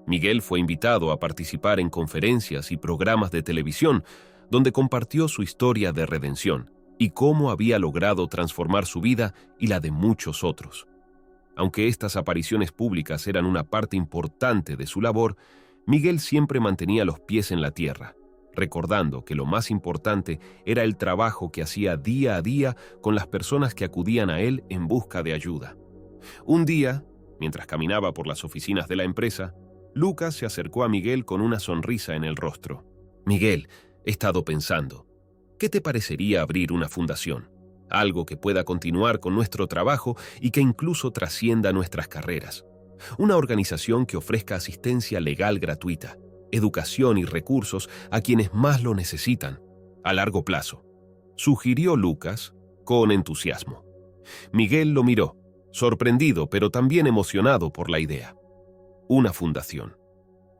Miguel fue invitado a participar en conferencias y programas de televisión, donde compartió su historia de redención y cómo había logrado transformar su vida y la de muchos otros. Aunque estas apariciones públicas eran una parte importante de su labor, Miguel siempre mantenía los pies en la tierra, recordando que lo más importante era el trabajo que hacía día a día con las personas que acudían a él en busca de ayuda. Un día, mientras caminaba por las oficinas de la empresa, Lucas se acercó a Miguel con una sonrisa en el rostro. «Miguel, he estado pensando, ¿qué te parecería abrir una fundación? Algo que pueda continuar con nuestro trabajo y que incluso trascienda nuestras carreras. Una organización que ofrezca asistencia legal gratuita, educación y recursos a quienes más lo necesitan, a largo plazo», sugirió Lucas con entusiasmo. Miguel lo miró, sorprendido pero también emocionado por la idea. Una fundación.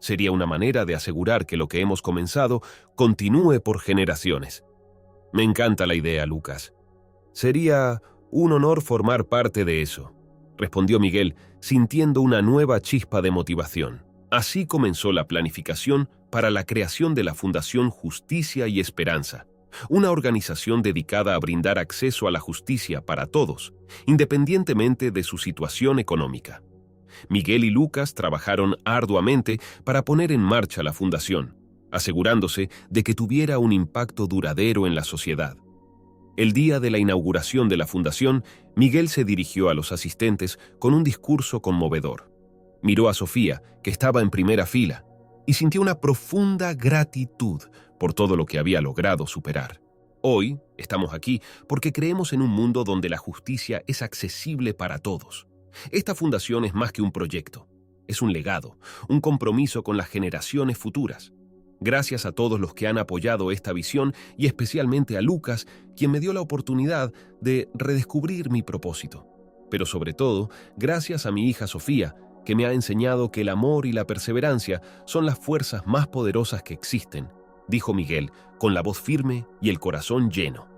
Sería una manera de asegurar que lo que hemos comenzado continúe por generaciones. «Me encanta la idea, Lucas. Sería un honor formar parte de eso», respondió Miguel, sintiendo una nueva chispa de motivación. Así comenzó la planificación para la creación de la Fundación Justicia y Esperanza, una organización dedicada a brindar acceso a la justicia para todos, independientemente de su situación económica. Miguel y Lucas trabajaron arduamente para poner en marcha la fundación, asegurándose de que tuviera un impacto duradero en la sociedad. El día de la inauguración de la fundación, Miguel se dirigió a los asistentes con un discurso conmovedor. Miró a Sofía, que estaba en primera fila, y sintió una profunda gratitud por todo lo que había logrado superar. Hoy estamos aquí porque creemos en un mundo donde la justicia es accesible para todos. Esta fundación es más que un proyecto, es un legado, un compromiso con las generaciones futuras. Gracias a todos los que han apoyado esta visión y especialmente a Lucas, quien me dio la oportunidad de redescubrir mi propósito. Pero sobre todo, gracias a mi hija Sofía, que me ha enseñado que el amor y la perseverancia son las fuerzas más poderosas que existen, dijo Miguel, con la voz firme y el corazón lleno.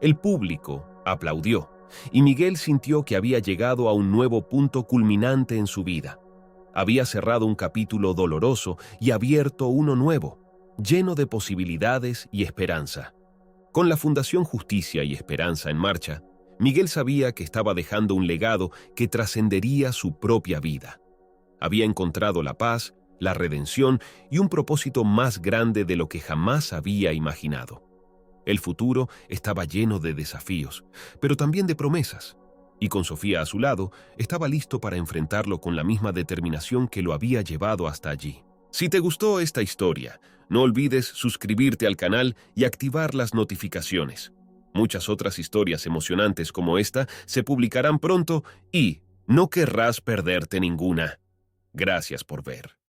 El público aplaudió, y Miguel sintió que había llegado a un nuevo punto culminante en su vida. Había cerrado un capítulo doloroso y abierto uno nuevo, lleno de posibilidades y esperanza. Con la Fundación Justicia y Esperanza en marcha, Miguel sabía que estaba dejando un legado que trascendería su propia vida. Había encontrado la paz, la redención y un propósito más grande de lo que jamás había imaginado. El futuro estaba lleno de desafíos, pero también de promesas, y con Sofía a su lado, estaba listo para enfrentarlo con la misma determinación que lo había llevado hasta allí. Si te gustó esta historia, no olvides suscribirte al canal y activar las notificaciones. Muchas otras historias emocionantes como esta se publicarán pronto y no querrás perderte ninguna. Gracias por ver.